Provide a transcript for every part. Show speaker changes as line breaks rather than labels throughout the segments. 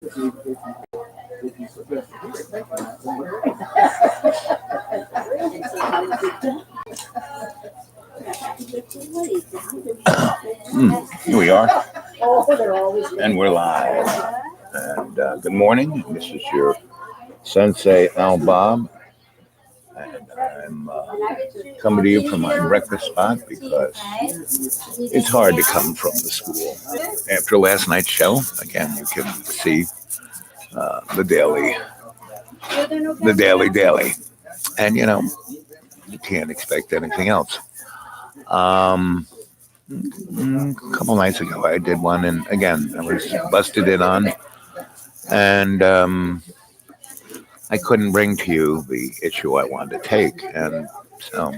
Here we are, and we're live. And good morning. This is your Sensei Al Bob, and I'm coming to you from my breakfast spot because it's hard to come from the school after last night's show. Again, you can see the daily, and you can't expect anything else. Um, a couple nights ago, I did one, and again, I was busted in on, and I couldn't bring to you the issue I wanted to take, and so,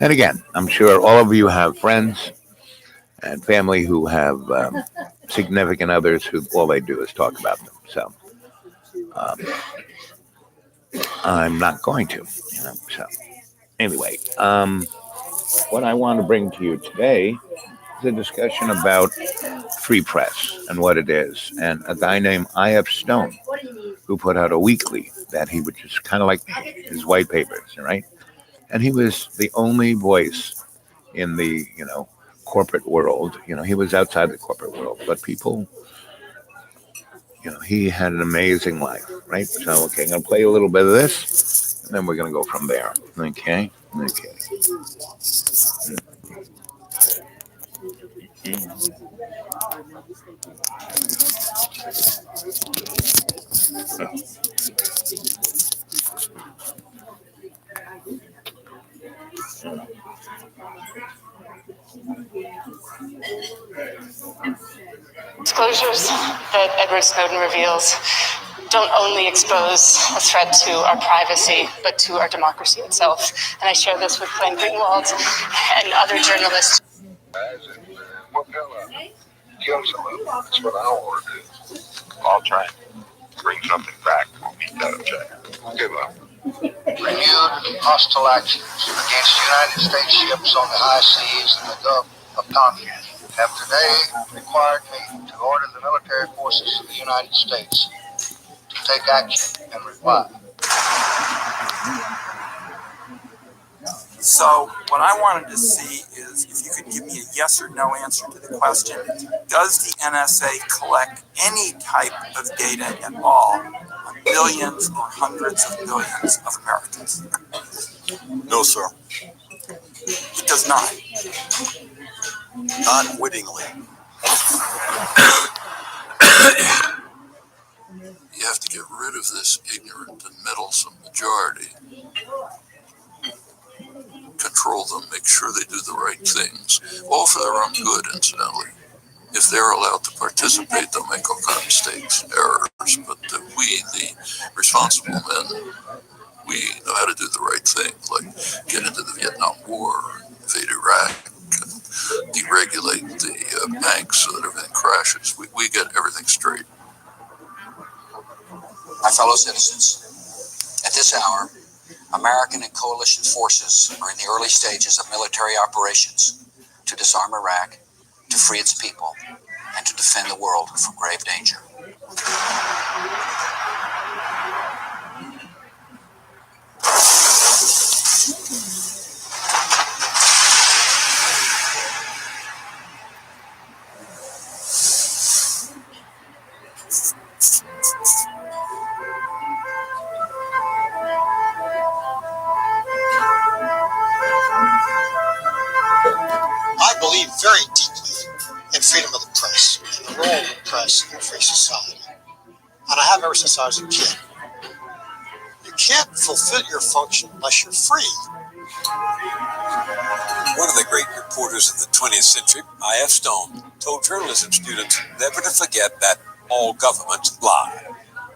and again, I'm sure all of you have friends and family who have significant others who all they do is talk about them. So um, I'm not going to. So anyway, what I want to bring to you today is a discussion about free press and what it is, and a guy named I.F. Stone who put out a weekly that he would just kind of like his white papers, right? And he was the only voice in the corporate world. He was outside the corporate world, but people, he had an amazing life, right? So okay, I'm gonna play a little bit of this, and then we're gonna go from there. Okay.
Disclosures that Edward Snowden reveals don't only expose a threat to our privacy, but to our democracy itself. And I share this with Glenn Greenwald and other journalists.
Kill someone. That's what I want to do. I'll try and bring something back. We'll meet that objective. Good luck. Renewed hostile actions against United States ships on the high seas and the Gulf of Tonkin have today required me to order the military forces of the United States to take action and reply.
So what I wanted to see is if you could give me a yes or no answer to the question, does the NSA collect any type of data at all on billions or hundreds of billions of Americans?
No, sir.
It does not.
Not wittingly. You have to get rid of this ignorant and meddlesome majority. Control them, make sure they do the right things, all for their own good, incidentally. If they're allowed to participate, they'll make all kinds of mistakes, errors, but we, the responsible men, we know how to do the right thing, like get into the Vietnam War, invade Iraq, and deregulate the banks so that everything crashes. We get everything straight.
My fellow citizens, at this hour, American and coalition forces are in the early stages of military operations to disarm Iraq, to free its people, and to defend the world from grave danger.
I believe very deeply in freedom of the press and the role of the press in a free society. And I have ever since I was a kid. You can't fulfill your function unless you're free.
One of the great reporters of the 20th century, I.F. Stone, told journalism students never to forget that all governments lie.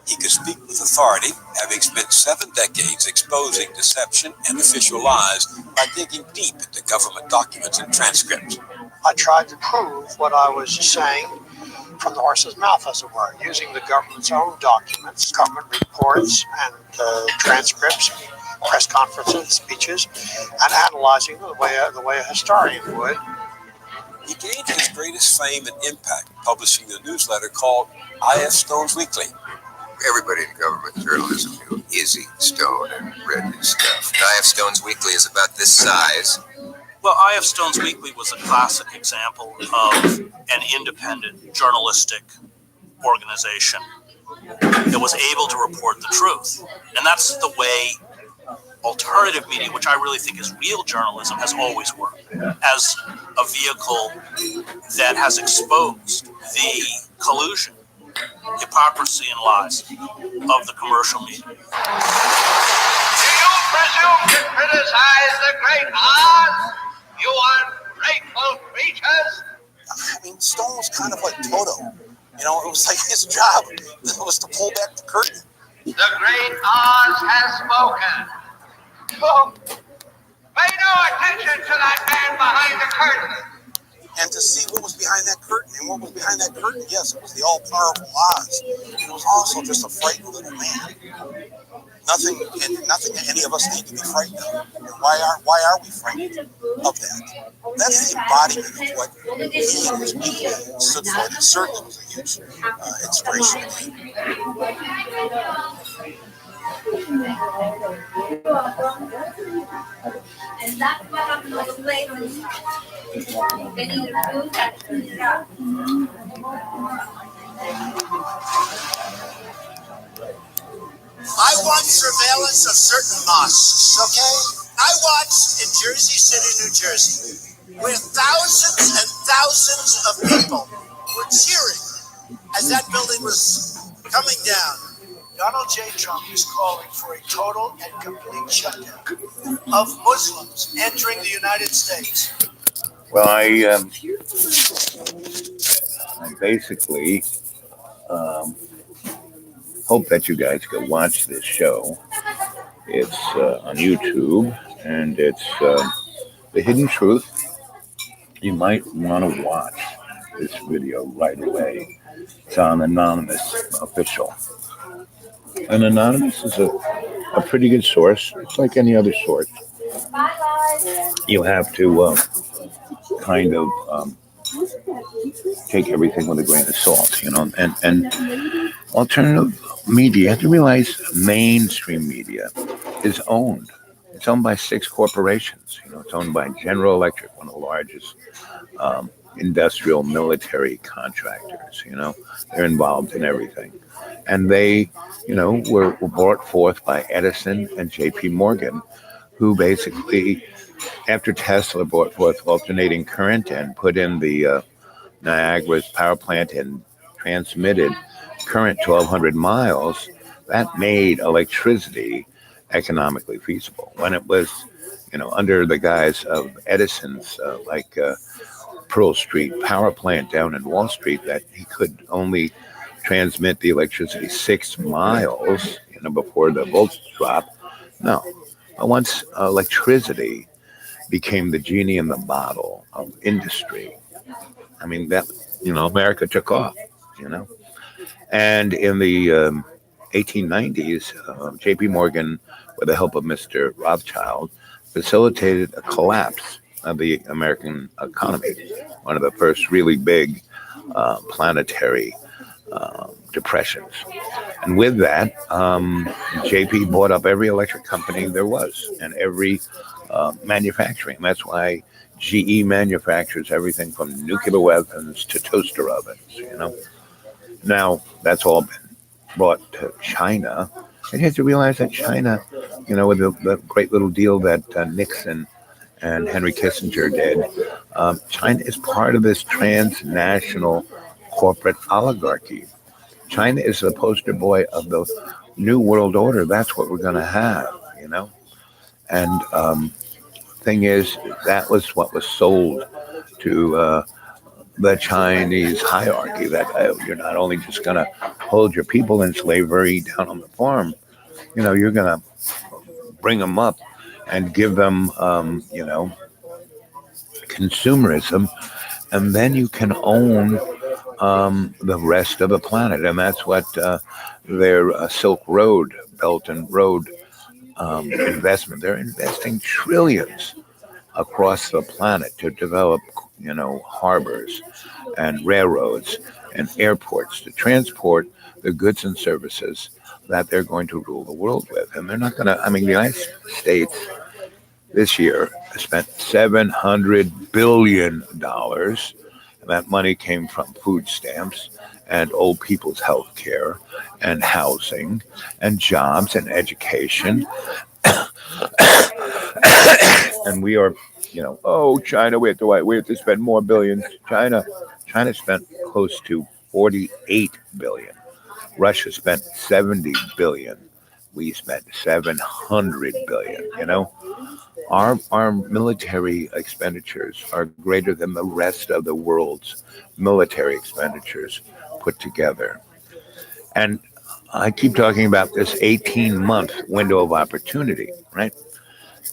He could speak with authority, having spent 7 decades exposing deception and official lies by digging deep into government documents and transcripts.
I tried to prove what I was saying from the horse's mouth, as it were, using the government's own documents, government reports and transcripts, press conferences, speeches, and analyzing them the way a historian would,
He gained his greatest fame and impact publishing a newsletter called I.F. Stone's Weekly.
Everybody in government journalism knew Izzy Stone and read his stuff. I.F. Stone's Weekly is about this size.
Well, I.F. Stone's Weekly was a classic example of an independent journalistic organization that was able to report the truth. And that's the way alternative media, which I really think is real journalism, has always worked, as a vehicle that has exposed the collusion, hypocrisy, and lies of the commercial media.
Do you presume to criticize the great Oz? You ungrateful creatures!
I mean, Stone was kind of like Toto. You know, it was like his job was to pull back the curtain.
The great Oz has spoken. Oh, pay no attention to that man behind the curtain.
And to see what was behind that curtain, and what was behind that curtain, yes, it was the all-powerful Oz. It was also just a frightened little man. Nothing that any of us need to be frightened of. Why are we frightened of that? That's the embodiment of what he and his people stood for. And it certainly was a huge inspiration to me.
And that's what happened to the slavery.
I watched surveillance of certain mosques, okay? I watched in Jersey City, New Jersey, where thousands and thousands of people were cheering as that building was coming down. Donald J. Trump is calling for a total and complete shutdown of Muslims entering the United States.
Well, I basically hope that you guys go watch this show. It's on YouTube, and it's The Hidden Truth. You might want to watch this video right away. It's on Anonymous Official. And Anonymous is a pretty good source. It's like any other source. You have to kind of take everything with a grain of salt, you know. And alternative media, you have to realize mainstream media is owned. It's owned by 6 corporations. You know, it's owned by General Electric, one of the largest industrial military contractors. You know, they're involved in everything. And they, you know, were brought forth by Edison and J.P. Morgan, who basically, after Tesla brought forth alternating current and put in the Niagara's power plant and transmitted current 1,200 miles, that made electricity economically feasible. When it was, you know, under the guise of Edison's, Pearl Street power plant down in Wall Street, that he could only transmit the electricity 6 miles, you know, before the volts drop. No, once electricity became the genie in the bottle of industry, I mean, that, you know, America took off, you know. And in the 1890s, J.P. Morgan, with the help of Mr. Rothschild, facilitated a collapse of the American economy, one of the first really big planetary depressions. And with that, JP bought up every electric company there was and every manufacturing. That's why GE manufactures everything from nuclear weapons to toaster ovens, you know. Now, that's all been brought to China. And you have to realize that China, you know, with the great little deal that Nixon and Henry Kissinger did, China is part of this transnational corporate oligarchy. China is the poster boy of the New World Order. That's what we're going to have, you know. And thing is, that was what was sold to the Chinese hierarchy, that you're not only just going to hold your people in slavery down on the farm, you know, you're going to bring them up and give them, you know, consumerism, and then you can own the rest of the planet. And that's what their Silk Road, Belt and Road investment, they're investing trillions across the planet to develop, harbors and railroads and airports to transport the goods and services that they're going to rule the world with. And they're not going to, the United States this year spent $700 billion. And that money came from food stamps and old people's health care and housing and jobs and education. And we are, oh, China, we have to spend more billions. China spent close to 48 billion. Russia spent 70 billion. We spent 700 billion. Our military expenditures are greater than the rest of the world's military expenditures put together. And I keep talking about this 18-month window of opportunity, right?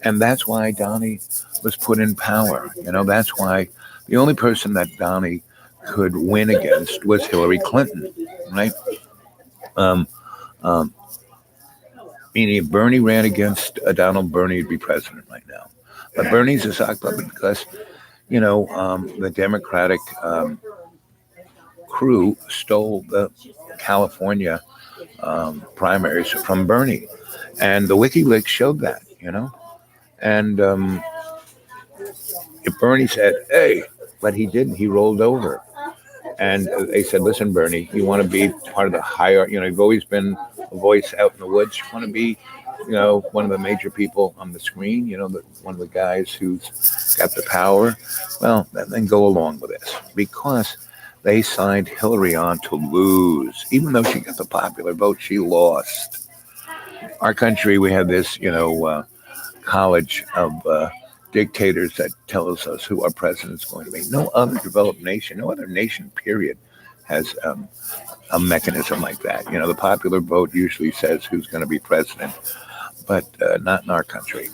And that's why Donnie was put in power. That's why the only person that Donnie could win against was Hillary Clinton, right? Um, um, Meaning, if Bernie ran against Donald, Bernie would be president right now. But Bernie's a sock puppet because, the Democratic crew stole the California primaries from Bernie. And the WikiLeaks showed that. And if Bernie said, hey, but he didn't, he rolled over. And they said, listen, Bernie, you want to be part of the higher, you've always been a voice out in the woods. You want to be, one of the major people on the screen, one of the guys who's got the power. Well, then go along with this because they signed Hillary on to lose. Even though she got the popular vote, she lost. Our country, we have this, college of dictators that tells us who our president's going to be. No other developed nation, no other nation, period, has a mechanism like that. The popular vote usually says who's going to be president, but not in our country.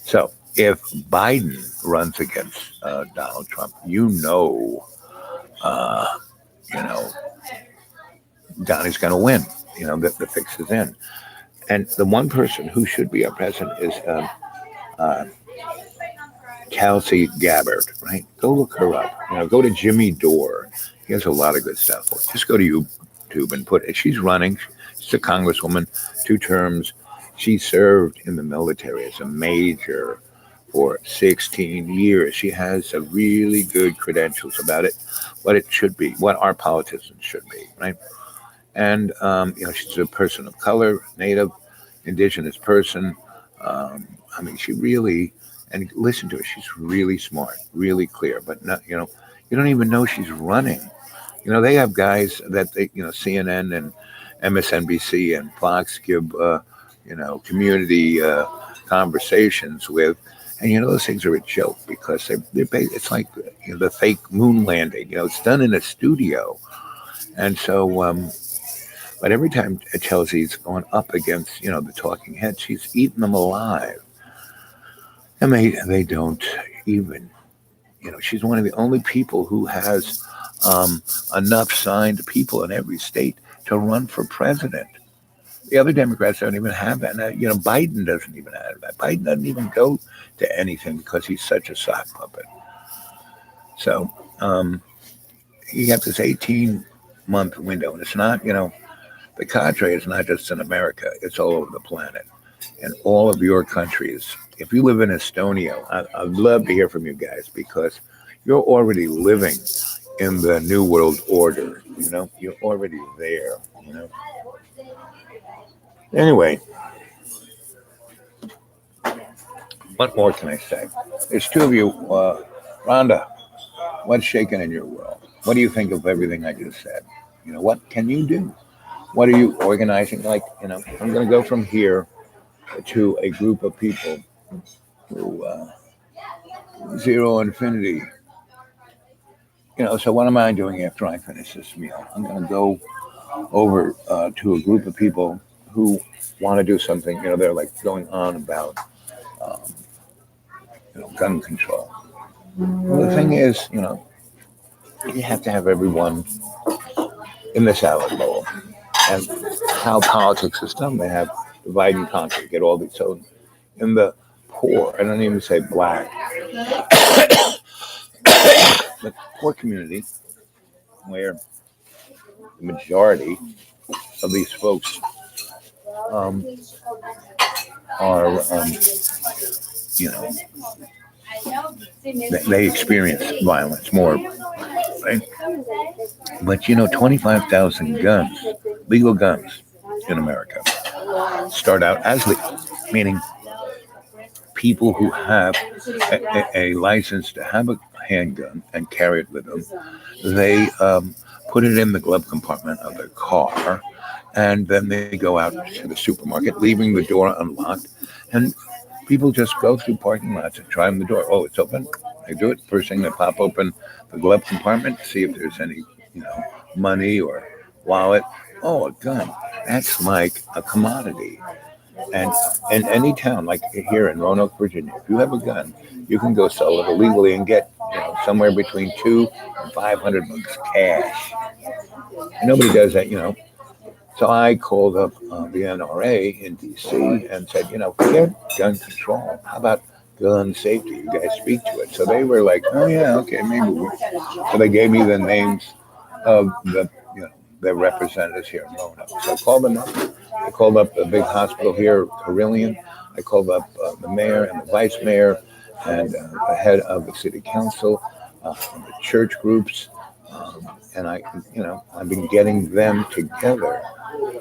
So if Biden runs against Donald Trump, uh, you know, Donnie's going to win. The fix is in. And the one person who should be our president is uh, Kelsey Gabbard, right? Go look her up. Go to Jimmy Dore. He has a lot of good stuff. Just go to YouTube and put it. She's running. She's a congresswoman, 2 terms. She served in the military as a major for 16 years. She has a really good credentials about it, what it should be, what our politicians should be, right? And she's a person of color, Native, Indigenous person. She really, and listen to her. She's really smart, really clear, but not, you don't even know she's running. They have guys that CNN and MSNBC and Fox give, community conversations with, and those things are a joke because it's like the fake moon landing. It's done in a studio, and so. But every time Chelsea's going up against, the talking heads, she's eating them alive. And they don't even, she's one of the only people who has enough signed people in every state to run for president. The other Democrats don't even have that. Now, Biden doesn't even have that. Biden doesn't even go to anything because he's such a sock puppet. So you have this 18-month window, and it's not, the cadre is not just in America, it's all over the planet. And all of your countries, if you live in Estonia, I'd love to hear from you guys because you're already living in the New World Order. You're already there. Anyway, what more can I say? There's 2 of you. Rhonda, what's shaking in your world? What do you think of everything I just said? What can you do? What are you organizing? I'm going to go from here to a group of people who zero infinity. So what am I doing after I finish this meal? I'm going to go over to a group of people who want to do something. They're going on about gun control. Well, the thing is, you have to have everyone in the salad bowl. And how politics is done, they have divide and conquer, get all these. So in the poor, I don't even say black, the poor community where the majority of these folks um, are, you know, they experience violence more, right? But 25,000 guns, legal guns in America, start out as legal, meaning people who have a license to have a handgun and carry it with them, they put it in the glove compartment of their car, and then they go out to the supermarket, leaving the door unlocked, and people just go through parking lots and try on the door. Oh, it's open. They do it. First thing, they pop open the glove compartment, see if there's any, money or wallet. Oh, a gun. That's like a commodity. And in any town, like here in Roanoke, Virginia, if you have a gun, you can go sell it illegally and get, somewhere between $200 and $500 cash. Nobody does that. So I called up the NRA in DC and said, forget gun control. How about gun safety? You guys speak to it. So they were like, oh yeah, okay, maybe. So they gave me the names of the representatives here in Roanoke. So I called them up. I called up the big hospital here, Carillion. I called up the mayor and the vice mayor and the head of the city council, the church groups, and I've been getting them together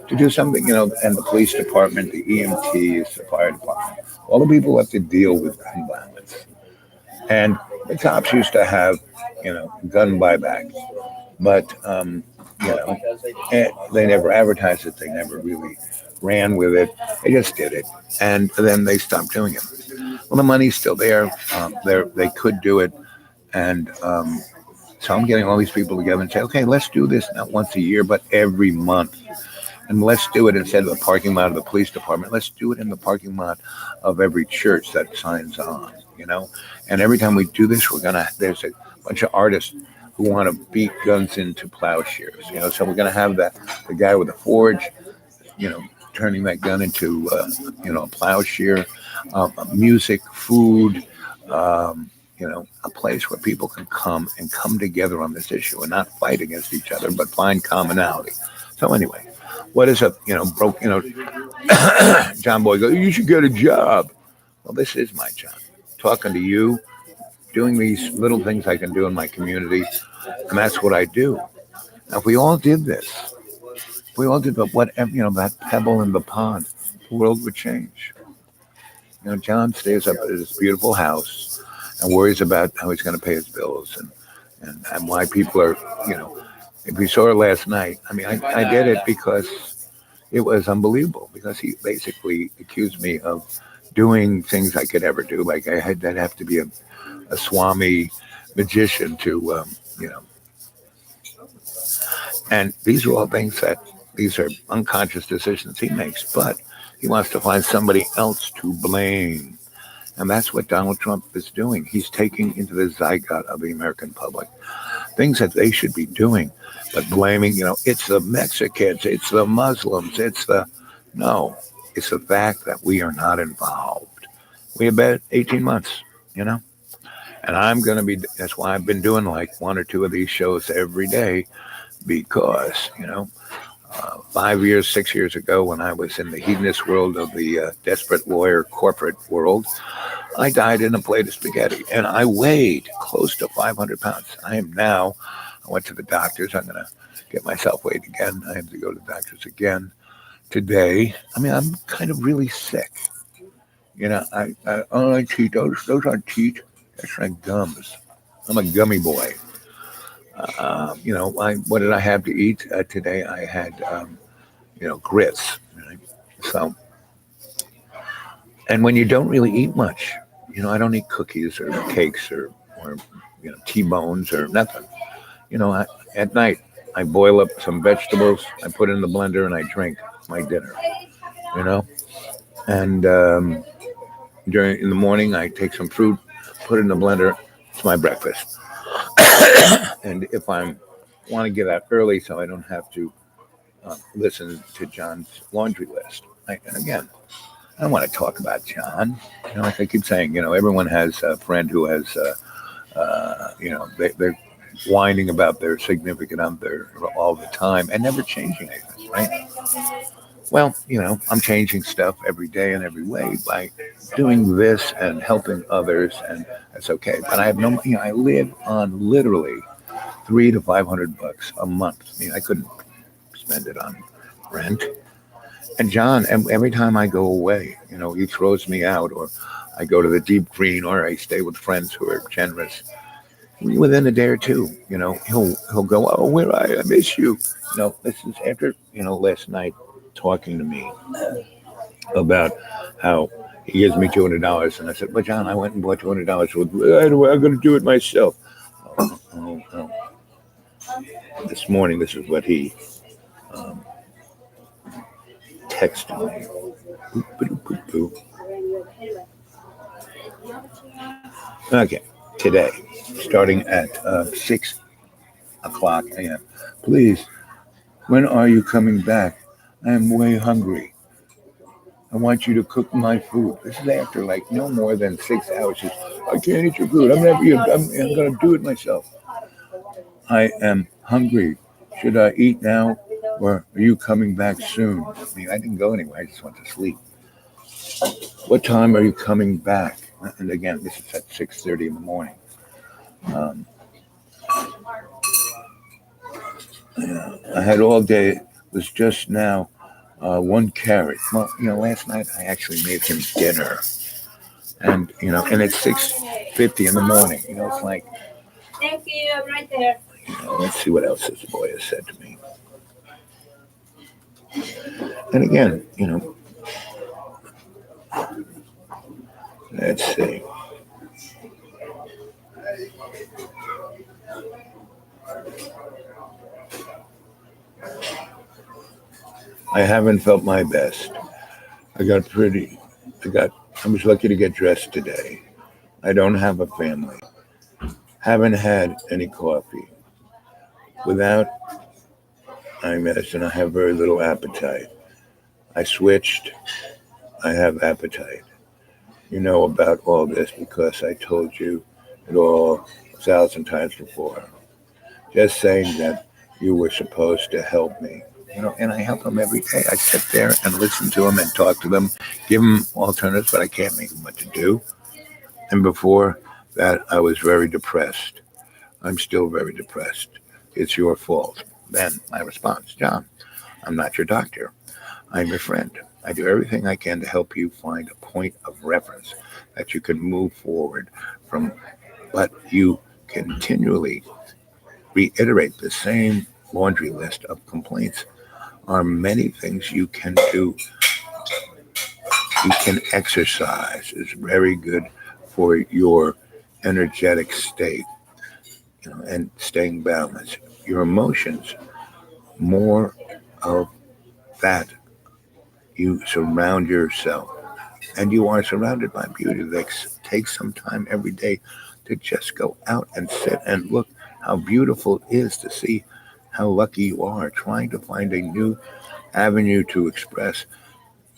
to do something, and the police department, the EMTs, the fire department, all the people who have to deal with gun violence. And the cops used to have, gun buyback, but they never advertised it. They never really ran with it. They just did it, and then they stopped doing it. Well, the money's still there. They could do it, and so I'm getting all these people together and say, okay, let's do this not once a year, but every month. And let's do it instead of the parking lot of the police department. Let's do it in the parking lot of every church that signs on. And every time we do this, there's a bunch of artists who want to beat guns into plowshares. So we're gonna have the guy with the forge, turning that gun into a plowshare, music, food, a place where people can come together on this issue and not fight against each other, but find commonality. So anyway, what is a John Boy goes, you should get a job. Well, this is my job, talking to you, doing these little things I can do in my community, and that's what I do. Now, if we all did this, if we all did that pebble in the pond, the world would change. John stays up at his beautiful house and worries about how he's going to pay his bills and why people are, if we saw it last night, I did it because it was unbelievable, because he basically accused me of doing things I could never do. Like I'd have to be a Swami magician to, and these are all things these are unconscious decisions he makes, but he wants to find somebody else to blame. And that's what Donald Trump is doing. He's taking into the zygote of the American public things that they should be doing, but blaming, it's the Mexicans, it's the Muslims, no, it's the fact that we are not involved. We have been 18 months, and that's why I've been doing like one or two of these shows every day, because, 5 years, 6 years ago, when I was in the hedonist world of the desperate lawyer corporate world, I died in a plate of spaghetti, and I weighed close to 500 pounds. I went to the doctors. I'm going to get myself weighed again. I have to go to the doctors again today. I'm kind of really sick. I don't like teeth. Those aren't teeth. That's like gums. I'm a gummy boy. What did I have to eat today? I had, grits. Right? So, and when you don't really eat much, I don't eat cookies or cakes or T-bones or nothing. At night, I boil up some vegetables, I put it in the blender, and I drink my dinner. And in the morning, I take some fruit, put it in the blender. It's my breakfast. And if I want to get out early so I don't have to listen to John's laundry list, and again, I want to talk about John. Like I keep saying, everyone has a friend who has, they're whining about their significant other all the time and never changing anything, right? Well, I'm changing stuff every day and every way by doing this and helping others, and that's okay. But I have no, I live on literally $300 to $500 a month. I couldn't spend it on rent. And John, every time I go away, he throws me out, or I go to the deep green, or I stay with friends who are generous. Within a day or two, he'll go, oh, where are you? I miss you. This is after last night talking to me about how he gives me $200, and I said, but John, I went and bought $200 with. I'm going to do it myself. Oh. This morning, this is what he texted me. Okay, today, starting at 6 o'clock a.m. Please, when are you coming back? I am way hungry. I want you to cook my food. This is after like no more than 6 hours. Just, I can't eat your food. I'm going to do it myself. I am hungry. Should I eat now, or are you coming back soon? I didn't go anywhere. I just went to sleep. What time are you coming back? And again, this is at 6:30 in the morning. I had all day. It was just now 1 carrot. Well, last night I actually made him dinner, and it's 6:50 in the morning. It's like. Thank you. I'm right there. Let's see what else this boy has said to me. And again, let's see. I haven't felt my best. I was lucky to get dressed today. I don't have a family. Haven't had any coffee. Without eye medicine, I have very little appetite. I switched. I have appetite. You know about all this because I told you it all 1,000 times before. Just saying that you were supposed to help me. And I help them every day. I sit there and listen to them and talk to them, give them alternatives, but I can't make them what to do. And before that, I was very depressed. I'm still very depressed. It's your fault. Then my response, John, I'm not your doctor. I'm your friend. I do everything I can to help you find a point of reference that you can move forward from, but you continually reiterate the same laundry list of complaints. Are many things you can do. You can exercise. It's very good for your energetic state, and staying balanced. Your emotions, more of that. You surround yourself, and you are surrounded by beauty. Take some time every day to just go out and sit and look how beautiful it is to see how lucky you are, trying to find a new avenue to express.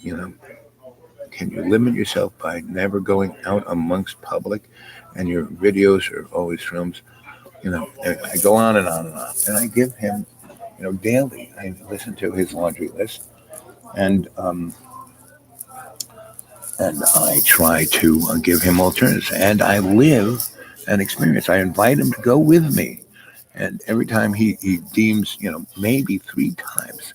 Can you limit yourself by never going out amongst public, and your videos are always films? And I go on and on and on, and I give him, daily. I listen to his laundry list, and I try to give him alternatives, and I live an experience. I invite him to go with me, and every time he deems, maybe 3 times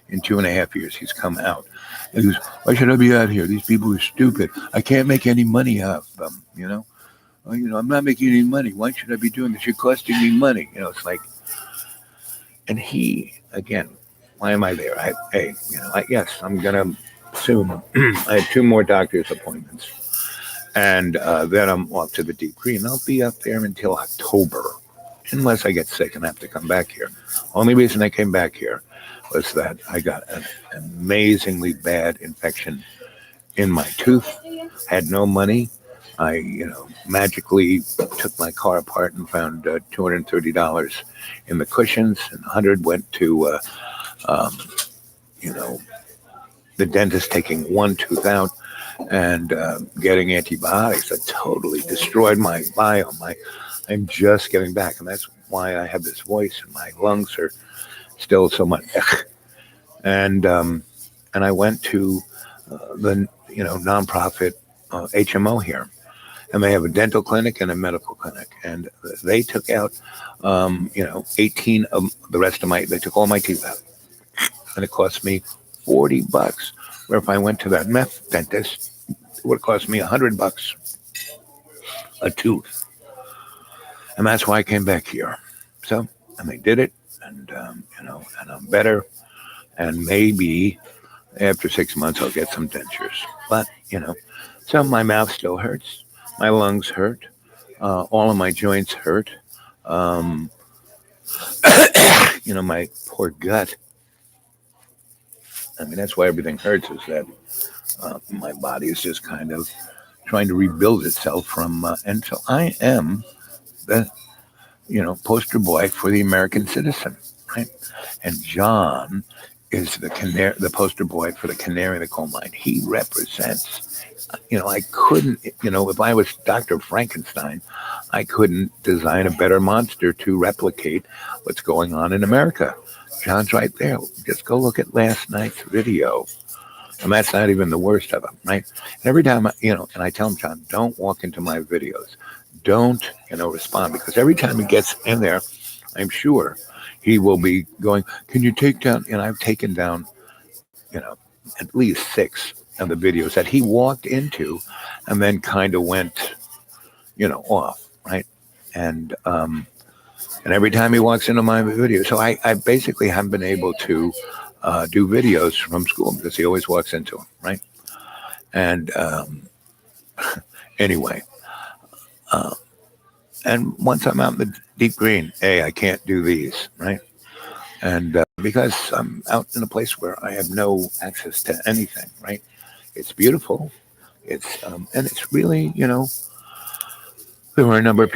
in 2.5 years, he's come out. And he goes, why should I be out here? These people are stupid. I can't make any money off them, Well, I'm not making any money. Why should I be doing this? You're costing me money. It's like, and he, again, why am I there? Yes, I'm going to soon. I have 2 more doctor's appointments. And then I'm off to the deep green. I'll be up there until October, unless I get sick and have to come back here. Only reason I came back here was that I got an amazingly bad infection in my tooth. Had no money. I, magically took my car apart and found $230 in the cushions, and 100 went to, the dentist taking 1 tooth out. and getting antibiotics that totally destroyed my biome. I'm just getting back, and that's why I have this voice, and my lungs are still so much. And I went to the nonprofit HMO here, and they have a dental clinic and a medical clinic, and they took out 18 of the rest of they took all my teeth out, and it cost me $40. Where if I went to that meth dentist, it would have cost me $100 a tooth, and that's why I came back here. So, and they did it, and and I'm better, and maybe after 6 months I'll get some dentures. But so my mouth still hurts, my lungs hurt, all of my joints hurt. Um, my poor gut. I mean, that's why everything hurts. Is that my body is just kind of trying to rebuild itself from. And so I am the poster boy for the American citizen, right? And John is the poster boy for the canary in the coal mine. He represents. I couldn't. If I was Dr. Frankenstein, I couldn't design a better monster to replicate what's going on in America. John's right there. Just go look at last night's video. And that's not even the worst of them, right? And every time, and I tell him, John, don't walk into my videos. Don't, respond. Because every time he gets in there, I'm sure he will be going, can you take down, and I've taken down, at least 6 of the videos that he walked into and then kind of went, off, right? And every time he walks into my video, so I basically haven't been able to do videos from school because he always walks into them, right? And anyway, and once I'm out in the deep green, I can't do these, right? And because I'm out in a place where I have no access to anything, right? It's beautiful. It's and it's really, there were a number of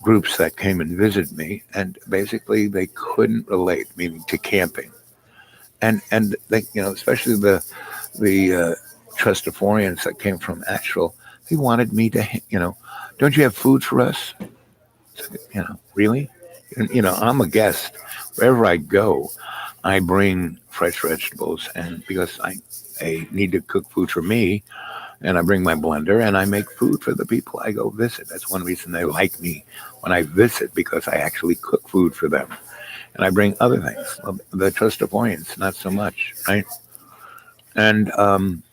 groups that came and visited me, and basically they couldn't relate, meaning to camping, and they, especially the Trustaforians that came from Asheville, they wanted me to, don't you have food for us? Really? And, I'm a guest. Wherever I go, I bring fresh vegetables, and because I need to cook food for me, and I bring my blender and I make food for the people I go visit. That's one reason they like me when I visit, because I actually cook food for them. And I bring other things. Well, the Trustaforians, not so much, right? And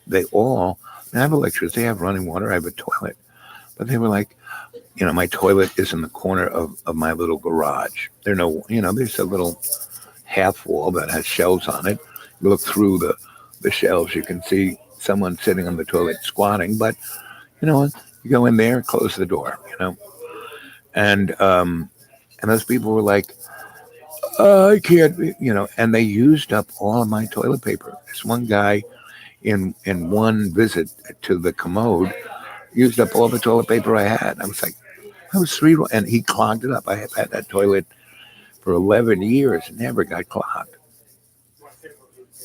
they all have electricity, they have running water, I have a toilet. But they were like, my toilet is in the corner of my little garage. There's a little half wall that has shelves on it. You look through the shelves, you can see someone sitting on the toilet squatting, but you go in there, close the door, and those people were like, I can't, and they used up all of my toilet paper. This one guy in one visit to the commode used up all the toilet paper I had. I was like, I was 3, and he clogged it up. I have had that toilet for 11 years, never got clogged.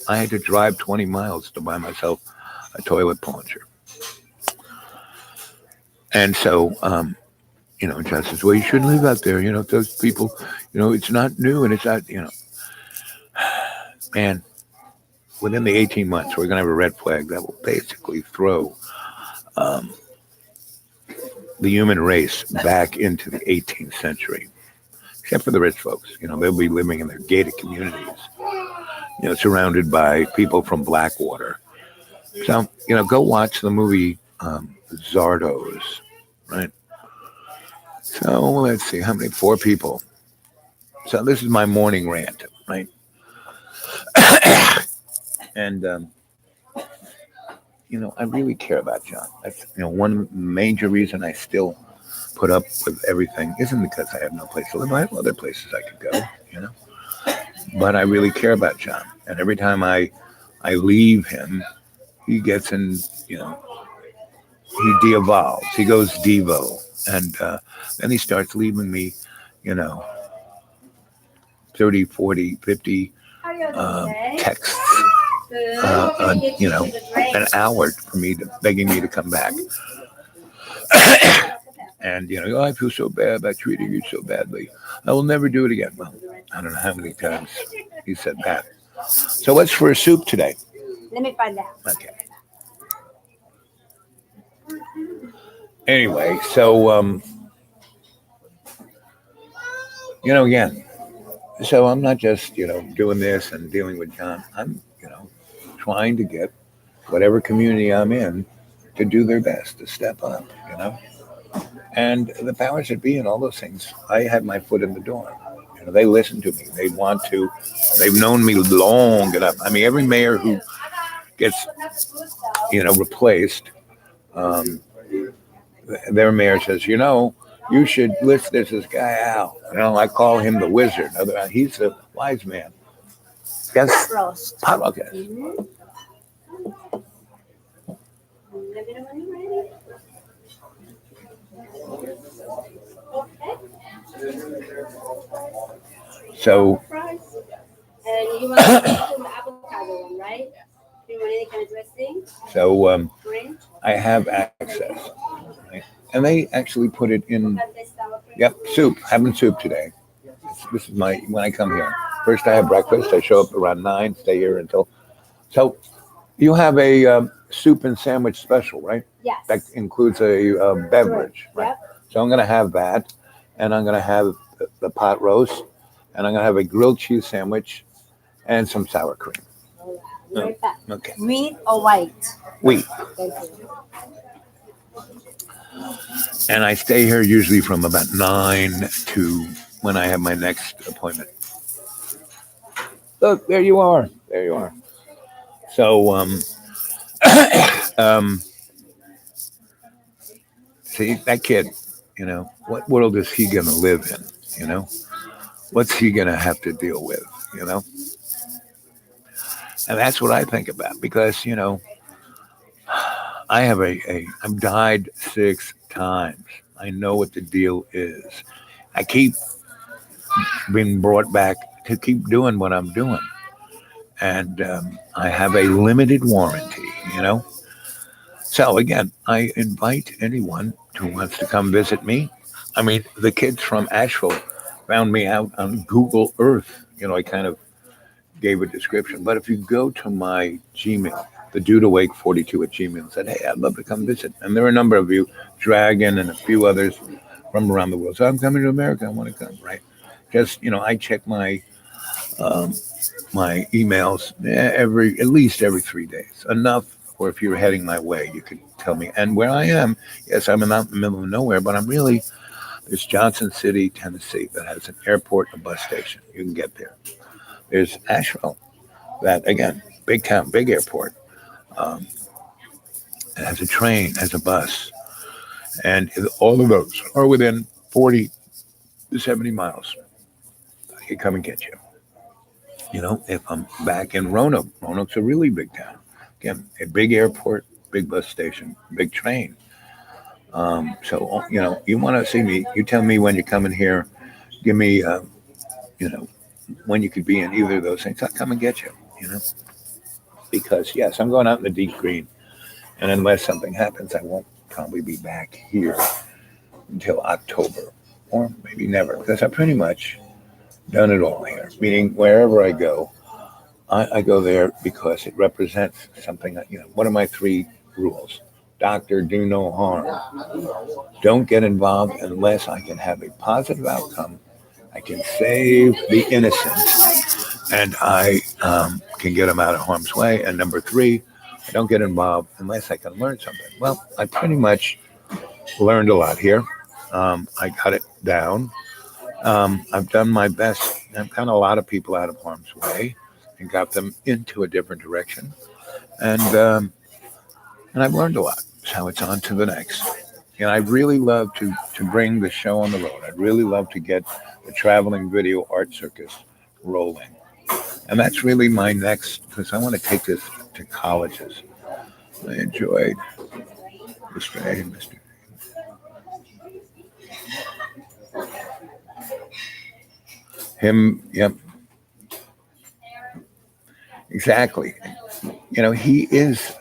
I had to drive 20 miles to buy myself a toilet plunger. And so, John says, well, you shouldn't live out there. Those people, it's not new, and it's not, man, within the 18 months, we're going to have a red flag that will basically throw the human race back into the 18th century, except for the rich folks. They'll be living in their gated communities, surrounded by people from Blackwater. So, go watch the movie Zardos, right? So let's see, how many? 4 people. So this is my morning rant, right? And I really care about John. That's one major reason I still put up with everything isn't because I have no place to live. I have other places I could go, But I really care about John, and every time I leave him, he gets in, he de-evolves. He goes Devo, and then he starts leaving me, 30, 40, 50 texts, an hour for me to begging me to come back. And oh, I feel so bad about treating you so badly. I will never do it again. Well, I don't know how many times he said that. So what's for soup today?
Let me find out.
Okay. Anyway, so again, so I'm not just doing this and dealing with John. I'm trying to get whatever community I'm in to do their best to step up. And the powers that be and all those things. I have my foot in the door. They listen to me. They want to. They've known me long enough. I mean, every mayor who gets replaced, um, their mayor says, you should list this guy out. I call him the wizard. He's a wise man. Yes.
Roast.
Pot roast. Yes.
Mm-hmm. Let me know when you're ready.
So.
Fries. And you want the avocado one, right? Do you want any kind of dressing?
So
Ranch?
I have access, right? And they actually put it in. Yep, soup. Having soup today. This is when I come here. First, I have breakfast. I show up around 9. Stay here until. So you have a soup and sandwich special, right?
Yes.
That includes a beverage, right?
Yep.
So I'm going to have that, and I'm going to have the pot roast, and I'm going to have a grilled cheese sandwich, and some sour cream.
Right back.
Okay.
Wheat or white?
Wheat.
Thank you.
And I stay here usually from about 9 to when I have my next appointment. Look, there you are. There you are. So, see that kid. What world is he gonna live in? What's he gonna have to deal with? And that's what I think about because I have I've died 6 times. I know what the deal is. I keep being brought back to keep doing what I'm doing. And I have a limited warranty. So again, I invite anyone who wants to come visit me. I mean, the kids from Asheville found me out on Google Earth. I kind of gave a description. But if you go to my Gmail, the dude awake 42 at Gmail, and said, hey, I'd love to come visit. And there are a number of you, Dragon and a few others from around the world. So I'm coming to America. I want to come, right? Just, I check my emails at least every 3 days. Enough, or if you're heading my way, you could tell me. And where I am, yes, I'm out in the middle of nowhere, but there's Johnson City, Tennessee, that has an airport and a bus station. You can get there. There's Asheville, that, again, big town, big airport. It has a train, has a bus. And all of those are within 40 to 70 miles. I can come and get you. If I'm back in Roanoke, Roanoke's a really big town. Again, a big airport, big bus station, big train. So, you want to see me, you tell me when you're coming here, give me, when you could be in either of those things, I'll come and get you, because yes, I'm going out in the deep green. And unless something happens, I won't probably be back here until October or maybe never, because I've pretty much done it all here. Meaning wherever I go, I go there because it represents something. What are my 3 rules? Doctor, do no harm. Don't get involved unless I can have a positive outcome. I can save the innocent, and I can get them out of harm's way. And number 3, I don't get involved unless I can learn something. Well, I pretty much learned a lot here. I got it down. I've done my best. I've gotten a lot of people out of harm's way and got them into a different direction. And I've learned a lot. So it's on to the next. And I'd really love to bring the show on the road. I'd really love to get the traveling video art circus rolling. And that's really my next, because I want to take this to colleges. I enjoyed Mr. A, Mr. Him, yep. Exactly. He is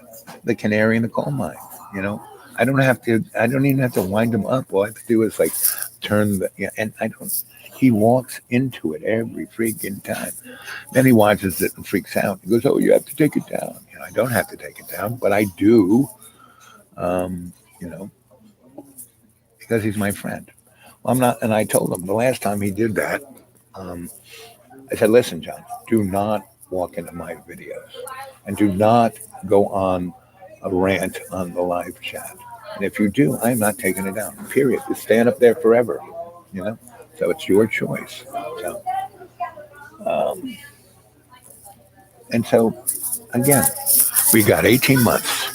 the canary in the coal mine. You know, I don't have to. I don't even have to wind him up. All I have to do is like turn the. Yeah, and I don't. He walks into it every freaking time. Then he watches it and freaks out. He goes, "Oh, you have to take it down." You know, I don't have to take it down, but I do. You know, because he's my friend. Well, I'm not, and I told him the last time he did that. Um, I said, "Listen, John, do not walk into my videos, and do not go on a rant on the live chat. And if you do, I'm not taking it down. Period. Just stand up there forever. You know. So it's your choice. So, um, and so again, we got 18 months.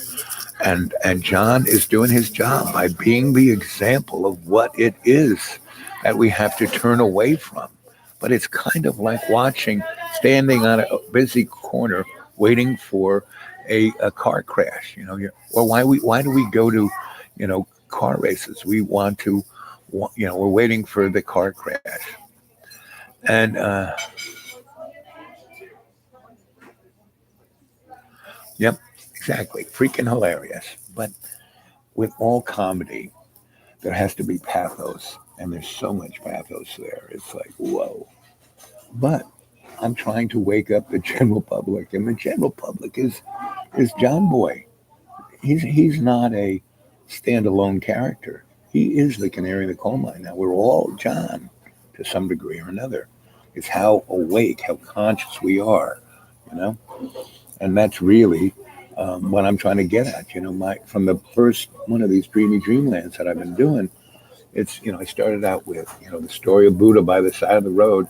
And John is doing his job by being the example of what it is that we have to turn away from. But it's kind of like standing on a busy corner, waiting for a car crash. You know, or why do we go to, car races? We want to, we're waiting for the car crash, and yep, exactly, freaking hilarious. But with all comedy, there has to be pathos, and there's so much pathos there. It's like, whoa. But I'm trying to wake up the general public, and the general public is John Boy. He's not a standalone character. He is the canary in the coal mine. Now we're all John to some degree or another. It's how awake, how conscious we are, you know, and that's really what I'm trying to get at. You know, my from the first one of these dreamy dreamlands that I've been doing. It's, I started out with, the story of Buddha by the side of the road.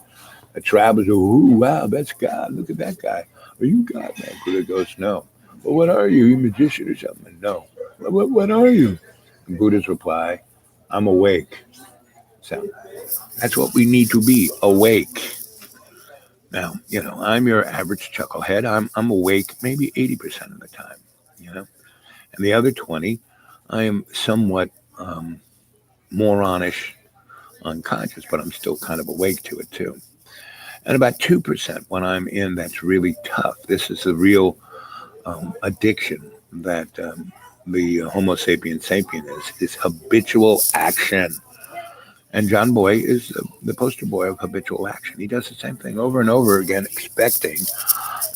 The travelers go, ooh, wow, that's God. Look at that guy. Are you God, man? Buddha goes, no. Well, what are you? You magician or something? No. What are you? And Buddha's reply, I'm awake. So that's what we need to be, awake. Now, I'm your average chucklehead. I'm awake maybe 80% of the time, you know. And the other 20, I am somewhat moronish, unconscious, but I'm still kind of awake to it too. And about 2% when I'm in that's really tough. This is the real addiction that the Homo sapiens sapien is habitual action. And John Boy is the poster boy of habitual action. He does the same thing over and over again, expecting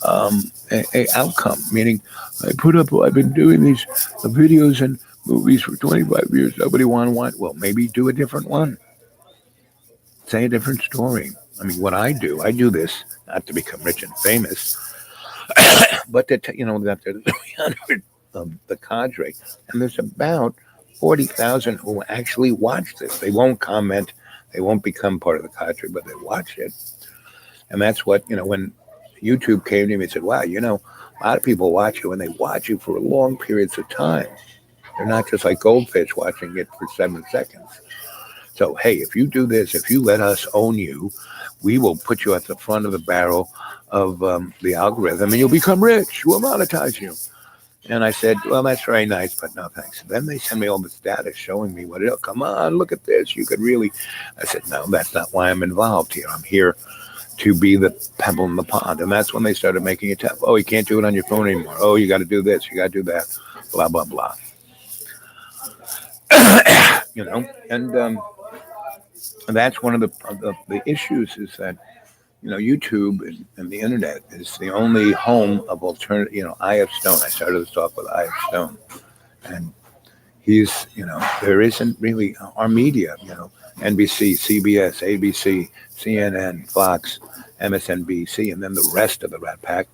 a outcome. Meaning, I've been doing these videos and movies for 25 years. Nobody want to watch. Well, maybe do a different one. Say a different story. I mean, what I do this not to become rich and famous, but that there's 300 of the cadre, and there's about 40,000 who actually watch this. They won't comment, they won't become part of the cadre, but they watch it, and that's what when YouTube came to me and said, "Wow, a lot of people watch you, and they watch you for long periods of time. They're not just like goldfish watching it for 7 seconds." So, hey, if you do this, if you let us own you, we will put you at the front of the barrel of the algorithm and you'll become rich. We'll monetize you. And I said, well, that's very nice, but no thanks. Then they send me all this data showing me what come on, look at this. You could really. I said, no, that's not why I'm involved here. I'm here to be the pebble in the pond. And that's when they started making it tough. Oh, you can't do it on your phone anymore. Oh, you got to do this. You got to do that. Blah, blah, blah. And that's one of the issues is that YouTube and the internet is the only home of alternative. I.F. Stone. I started this off with I.F. Stone, and he's there isn't really our media. NBC, CBS, ABC, CNN, Fox, MSNBC, and then the rest of the Rat Pack.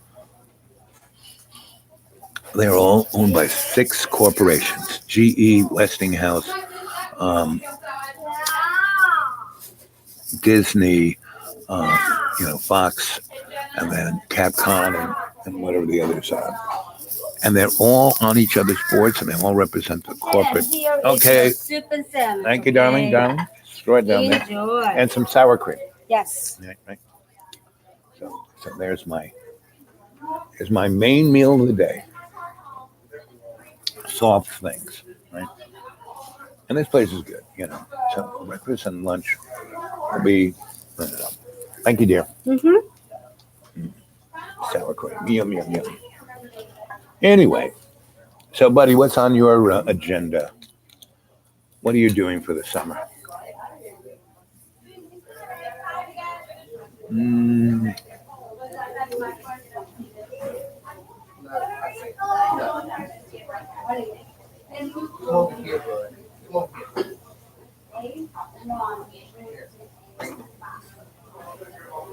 They're all owned by 6 corporations: GE, Westinghouse, Disney, Fox, and then Capcom and whatever the others are. And they're all on each other's boards, and they all represent the corporate. Okay. Thank you, darling. Throw it down there. And some sour cream.
Yes.
Right. So there's my main meal of the day. Soft things, right? And this place is good, So breakfast and lunch will be. Thank you, dear. Sour cream. Yum, yum, yum. Anyway, So, buddy, what's on your agenda? What are you doing for the summer? Mm,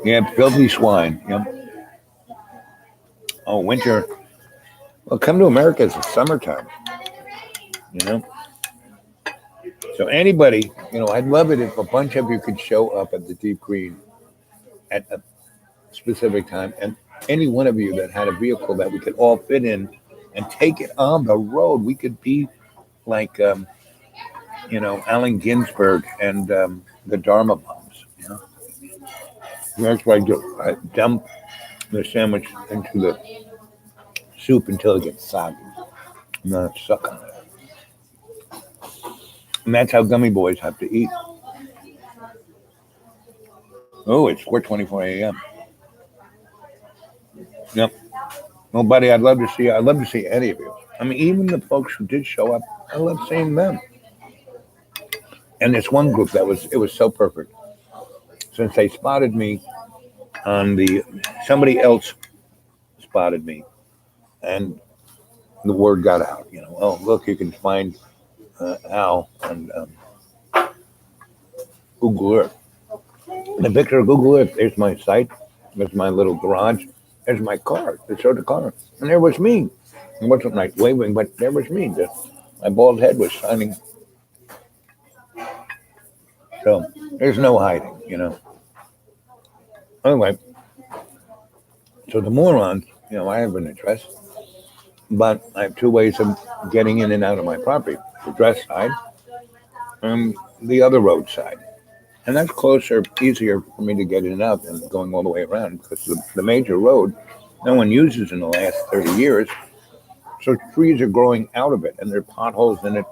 yeah, filthy swine. Yep. Oh, winter. Well, come to America. It's the summertime. You know. So anybody, I'd love it if a bunch of you could show up at the Deep Green at a specific time, and any one of you that had a vehicle that we could all fit in and take it on the road. We could be like, Allen Ginsberg and the Dharma bombs. That's what I do. I dump the sandwich into the soup until it gets soggy. And then I suck on it. And that's how gummy boys have to eat. Oh, it's 4:24 a.m. Yep. Well, buddy, I'd love to see you. I'd love to see any of you. I mean, even the folks who did show up, I love seeing them. And this one group it was so perfect. Since they spotted me somebody else spotted me, and the word got out. Oh, look, you can find Al on Google Earth. The picture of Google Earth, there's my site, there's my little garage, there's my car. They showed the car. And there was me. It wasn't like waving, but there was me. My bald head was shining. So there's no hiding, Anyway, so the morons, I have an address, but I have two ways of getting in and out of my property: the address side and the other road side. And that's closer, easier for me to get in and out than going all the way around, because the major road no one uses in the last 30 years. So trees are growing out of it, and there are potholes in it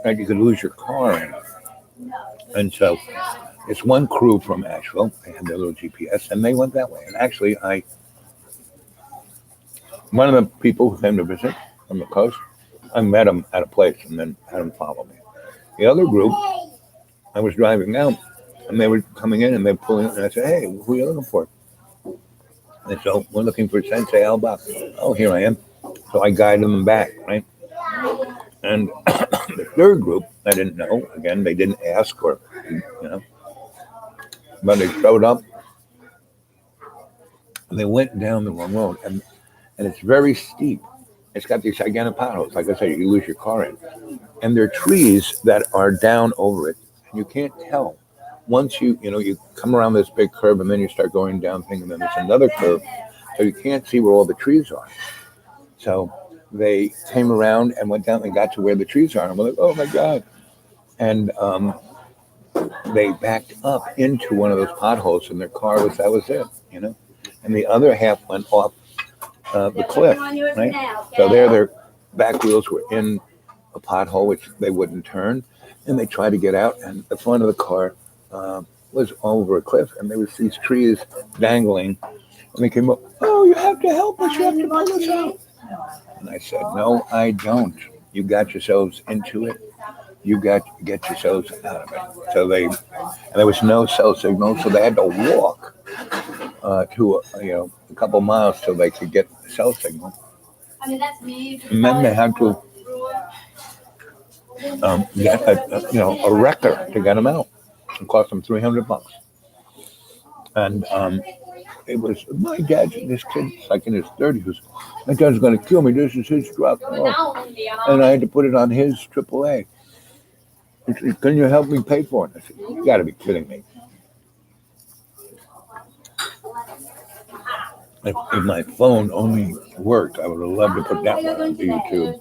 that you could lose your car in. And so it's one crew from Asheville. They had their little GPS, and they went that way. And actually, one of the people who came to visit from the coast, I met him at a place and then had him follow me. The other group, I was driving out, and they were coming in and they were pulling in, and I said, "Hey, who are you looking for?" And so, "We're looking for Sensei Albach." "Oh, here I am." So I guided them back, right? And the third group, I didn't know. Again, they didn't ask, or, but they showed up. And they went down the wrong road, and it's very steep. It's got these gigantic potholes. Like I said, you lose your car in. And there are trees that are down over it. And you can't tell. Once you come around this big curve, and then you start going down, thinking then there's another curve. So you can't see where all the trees are. So they came around and went down and got to where the trees are. And we're like, oh my God. And they backed up into one of those potholes, and their car that was it, And the other half went off the cliff, right? So their back wheels were in a pothole, which they wouldn't turn. And they tried to get out, and the front of the car was over a cliff, and there was these trees dangling. And they came up, "Oh, you have to help us. You have to pull us out." And I said, "No, I don't. You got yourselves into it. You got to get yourselves out of it." So and there was no cell signal, so they had to walk to a couple miles so they could get the cell signal. And then they had to get a wrecker to get them out. It cost them $300. And it was my dad. This kid's like in his 30s. Goes, "My dad's going to kill me. This is his truck." Oh. And I had to put it on his AAA. He said, "Can you help me pay for it?" I said, "You got to be kidding me." If my phone only worked, I would have loved to put that one on YouTube.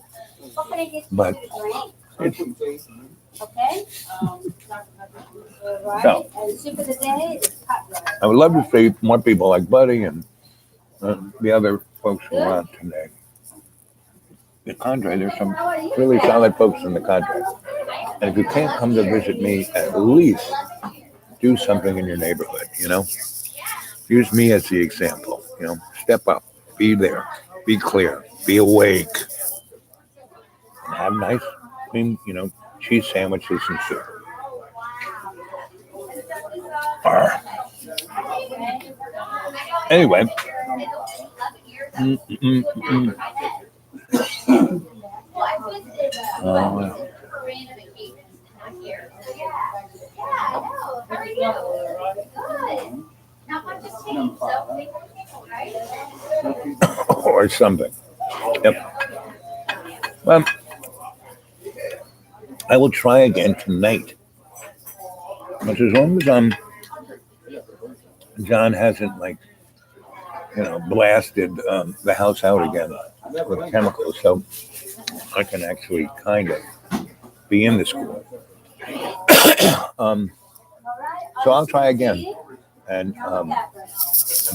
But it's so. I would love to see more people like Buddy and the other folks who are on today. The cadre, there's some really solid folks in the cadre. And if you can't come to visit me, at least do something in your neighborhood, Use me as the example, Step up, be there, be clear, be awake. have nice cream, cheese sandwiches and soup. Anyway, mm, mm, mm, uh, or something. Yep. Well, I will try again tonight. But as long as John hasn't blasted the house out again with chemicals, so I can actually kind of be in the school. um, so I'll try again and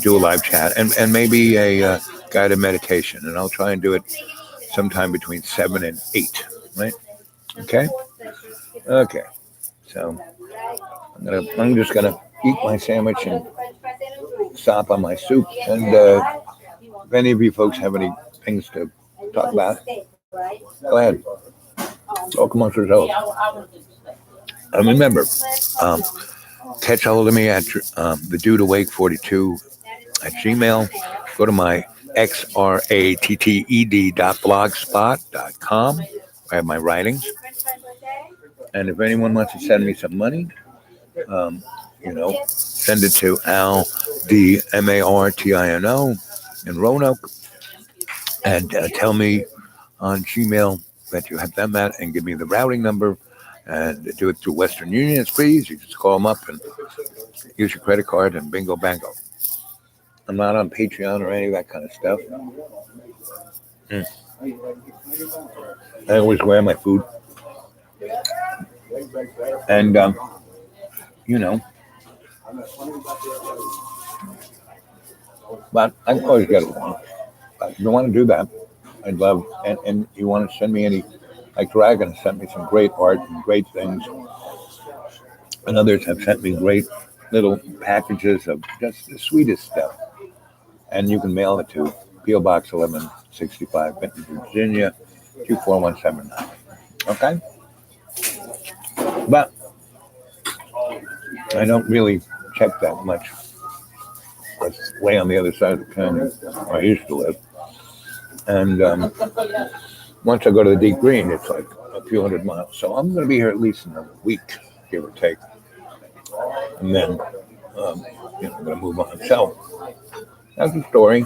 do a live chat and maybe a guided meditation, and I'll try and do it sometime between 7 and 8. Right? Okay. Okay. So I'm just gonna eat my sandwich and stop on my soup. And if any of you folks have any things to talk about, go ahead. Talk amongst yourselves. And remember, catch a hold of me at the dude awake 42 at Gmail. Go to my xratted.blogspot.com. I have my writings. And if anyone wants to send me some money, send it to Al D Martino in Roanoke, and tell me on Gmail that you have them at, and give me the routing number, and do it through Western Union. It's pretty easy. Just call them up and use your credit card, and bingo bango. I'm not on Patreon or any of that kind of stuff. I always wear my food, and but I can always get along. If you want to do that, I'd love. And you want to send me any, like Dragon sent me some great art and great things, and others have sent me great little packages of just the sweetest stuff. And you can mail it to P.O. Box 1165, Benton, Virginia 24179. Okay? But I don't really check that much. It's way on the other side of the canyon where I used to live. And once I go to the deep green, it's like a few hundred miles. So I'm going to be here at least another week, give or take. And then, I'm going to move on. So that's the story.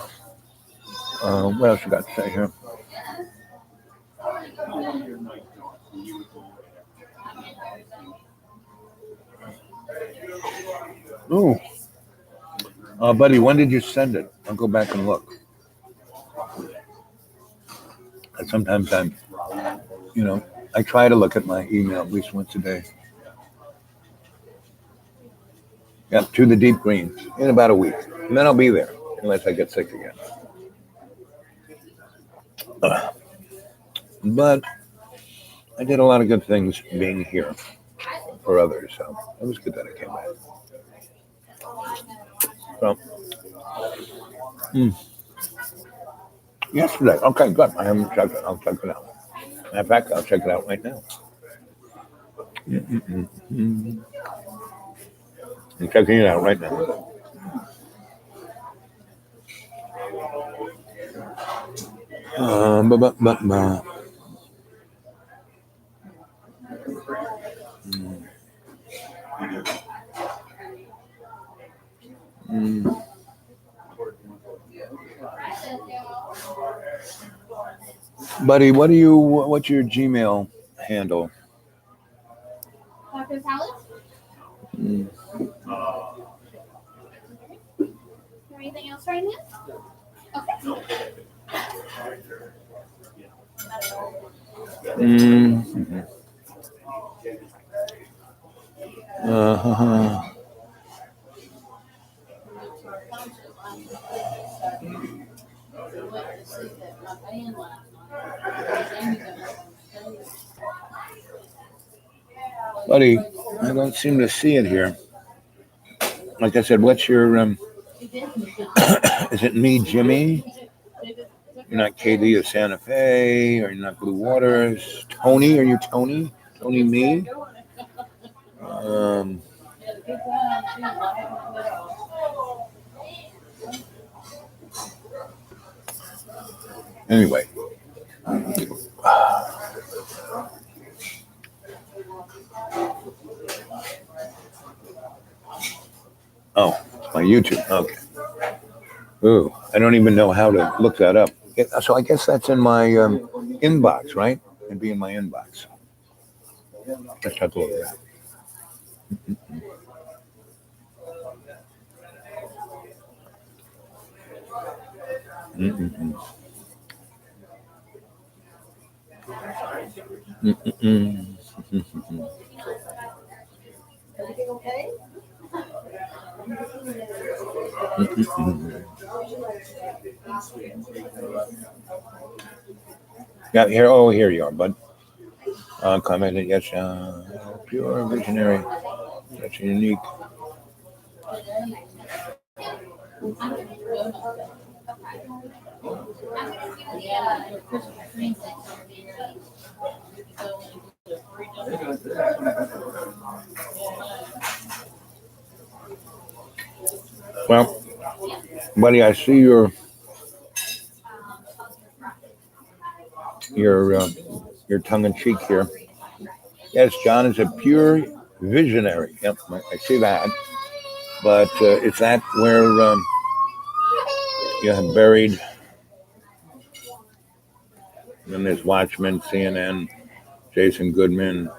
What else you got to say here? Ooh. Buddy, when did you send it? I'll go back and look. And sometimes I try to look at my email at least once a day. Yep, to the deep greens in about a week. And then I'll be there, unless I get sick again. But I did a lot of good things being here for others, so it was good that I came back. So, yesterday, okay, good. I haven't checked it. I'll check it out. In fact, I'll check it out right now. I'm checking it out right now. Buddy, what's your Gmail handle?
Dr. Salad? Anything else right now? Okay.
Buddy, I don't seem to see it here. Like I said, what's your is it me, Jimmy? You're not KD of Santa Fe, or you're not Blue Waters. Tony, are you Tony? Tony me? Um, anyway. Oh, it's my YouTube. Okay. Ooh, I don't even know how to look that up. So I guess that's in my inbox, right? It'd be in my inbox. Let's have a look at that. Mm-mm-mm. Mm-mm-mm.
Everything okay?
Mm-mm-mm. Yeah, here. Oh, here you are, bud. Commented, yes, pure visionary, such a unique. Well, buddy, I see your your tongue in cheek here. Yes, John is a pure visionary. Yep, I see that. But is that where you have buried? Then there's Watchmen, CNN, Jason Goodman,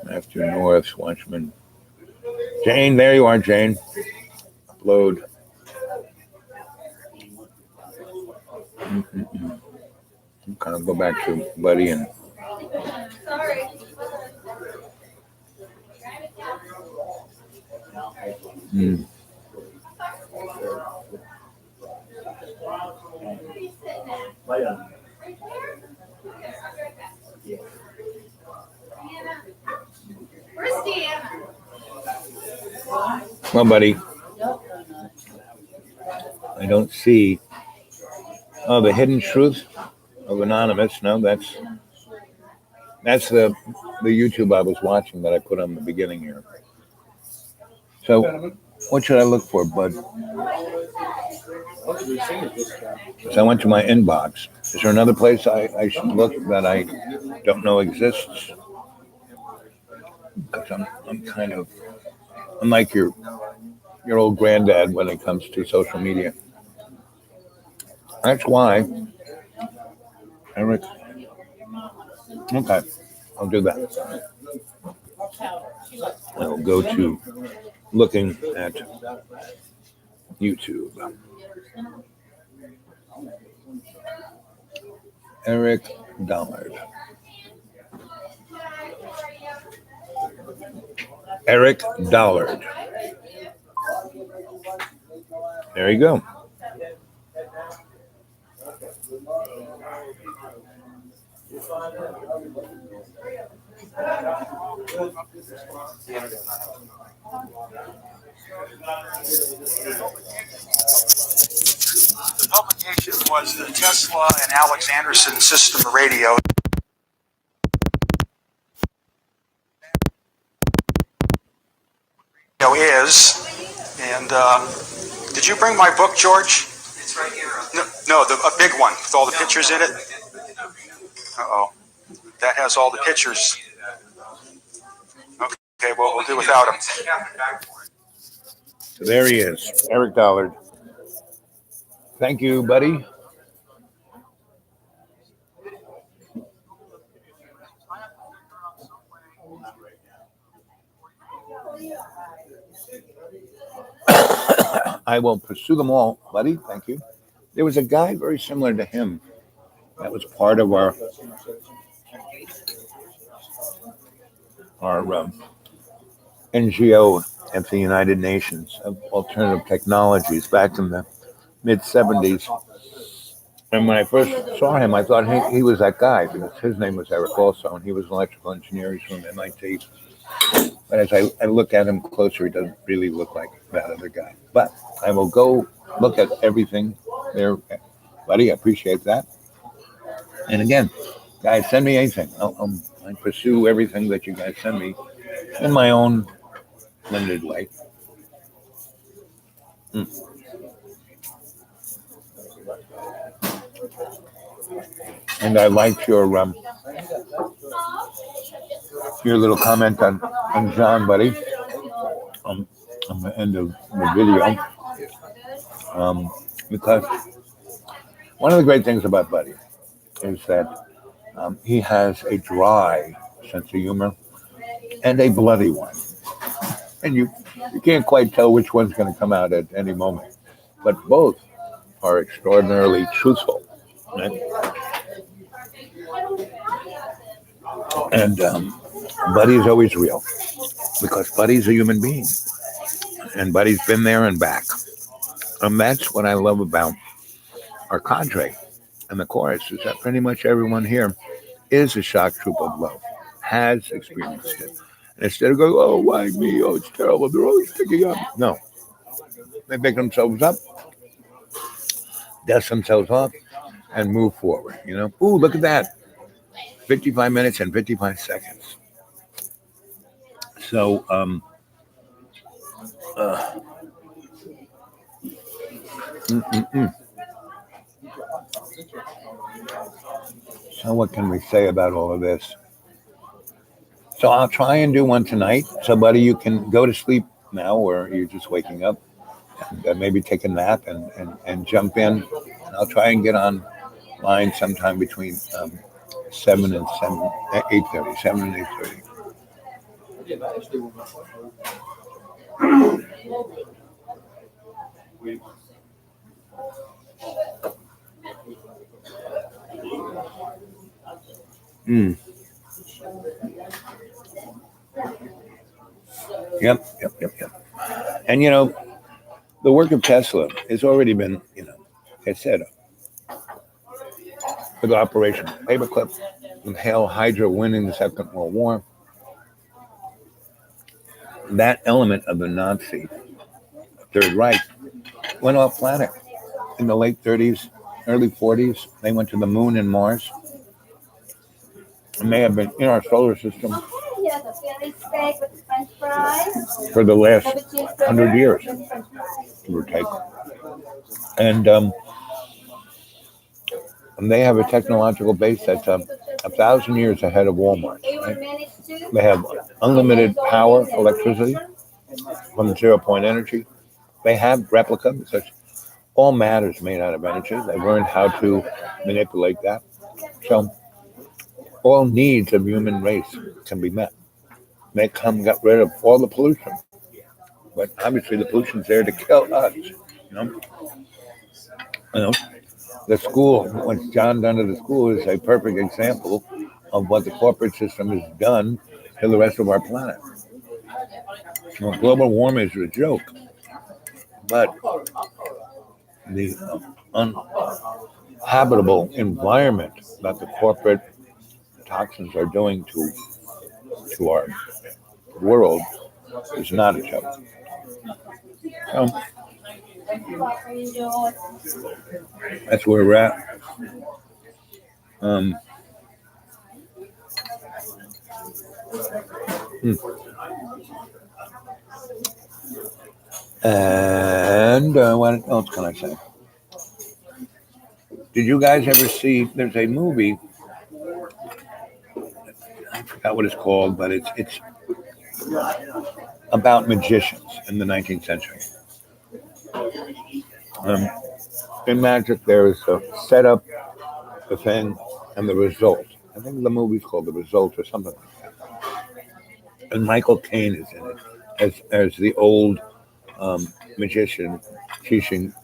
Matthew North, Watchmen. Jane, there you are, Jane. Upload. Mm-mm-mm. Kind of go back to Buddy and. Mm. Well, buddy, I don't see. Oh, the hidden truth of Anonymous. No, that's the YouTube I was watching that I put on the beginning here. So, what should I look for, bud? So I went to my inbox. Is there another place I should look that I don't know exists? Because I'm kind of I'm like your old granddad when it comes to social media. That's why, Eric. Okay, I'll do that. I'll go to looking at YouTube. Eric Dollard. Eric Dollard. There you go.
The publication was the Tesla and Alex Anderson system of radio. Is, and did you bring my book, George? It's right here. No, a big one with all the pictures in it. Uh-oh, that has all the pictures. Okay, well, we'll do without him.
So there he is, Eric Dollard. Thank you, buddy. I will pursue them all, buddy. Thank you. There was a guy very similar to him that was part of our NGO at the United Nations of Alternative Technologies back in the mid 70s. And when I first saw him, I thought he was that guy because his name was Eric also, and he was an electrical engineer. He's from MIT. But as I look at him closer, he doesn't really look like that other guy. But I will go look at everything there, buddy. I appreciate that. And again, guys, send me anything. I pursue everything that you guys send me in my own limited way. Mm. And I liked your little comment on John, buddy, on the end of the video, because one of the great things about Buddy is that he has a dry sense of humor and a bloody one, and you can't quite tell which one's going to come out at any moment, but both are extraordinarily truthful. Right? And Buddy's always real because Buddy's a human being, and Buddy's been there and back. And that's what I love about our cadre and the chorus is that pretty much everyone here is a shock troop of love, has experienced it. And instead of going, oh, why me? Oh, it's terrible. They're always picking up. No, they pick themselves up, dust themselves off, and move forward. Ooh, look at that. 55 minutes and 55 seconds. So, mm, mm, mm. So what can we say about all of this? So I'll try and do one tonight. So, buddy, you can go to sleep now, or you're just waking up, and maybe take a nap and jump in. And I'll try and get on line sometime between 7 and 8:30, 7 and 8:30. Mm. Yep. And the work of Tesla has already been, like I said, with Operation Paperclip, with Hail Hydra winning the Second World War, that element of the Nazi Third Reich went off planet in the late 30s, early 40s. They went to the moon and Mars. And they have been in our solar system for the last 100 years, give or take. And they have a technological base that's 1,000 years ahead of Walmart. Right? They have unlimited power, electricity from zero-point energy. They have replica because all matter is made out of energy. They've learned how to manipulate that. So all needs of human race can be met. They got rid of all the pollution. But obviously the pollution's there to kill us. You know, the school, what John done to the school is a perfect example of what the corporate system has done to the rest of our planet. Global warming is a joke, but the uninhabitable environment that the corporate toxins are doing to our world is not a joke. That's where we're at. And what else can I say? Did you guys ever see? There's a movie. I forgot what it's called, but it's about magicians in the 19th century. In magic, there is a setup, the thing, and the result. I think the movie's called The Result or something like that. And Michael Caine is in it as the old magician teaching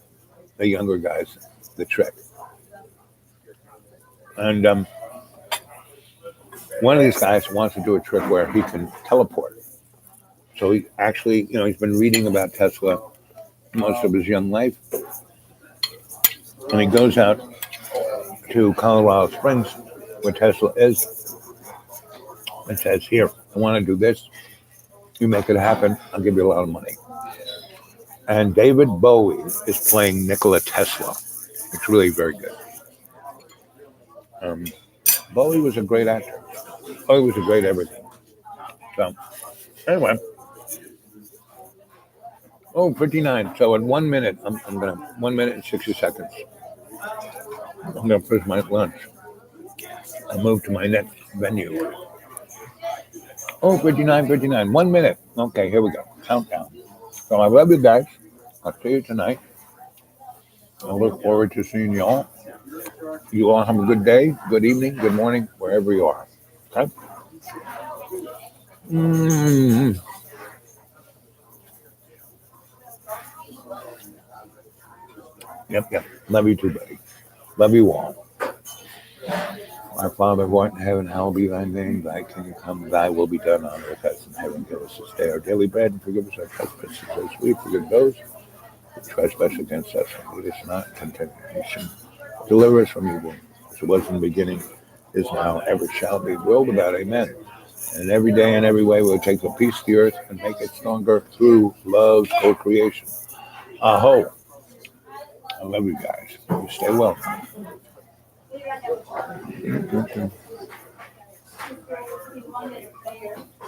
the younger guys the trick. And one of these guys wants to do a trick where he can teleport. So he actually, he's been reading about Tesla most of his young life. And he goes out to Colorado Springs, where Tesla is, and says, here, I want to do this. You make it happen, I'll give you a lot of money. And David Bowie is playing Nikola Tesla. It's really very good. Bowie was a great actor. Bowie was a great everything. So, anyway. Oh, 59. So in 1 minute, I'm going to, 1 minute and 60 seconds, I'm going to finish my lunch. I'll move to my next venue. Oh, 59, 59. 1 minute. Okay, here we go. Countdown. So I love you guys. I'll see you tonight. I look forward to seeing you all. You all have a good day, good evening, good morning, wherever you are. Okay? Mm. Yep. Love you too, buddy. Love you all. Our Father who art in heaven, hallowed be thy name. Thy kingdom come, thy will be done on earth as in heaven. Give us this day our daily bread, and forgive us our trespasses as we forgive those who trespass against us. And lead us not into temptation. Deliver us from evil. As it was in the beginning, is now, ever shall be, world without amen. And every day and every way we'll take the peace of the earth and make it stronger through love's co-creation. Aho. I love you guys. You stay well.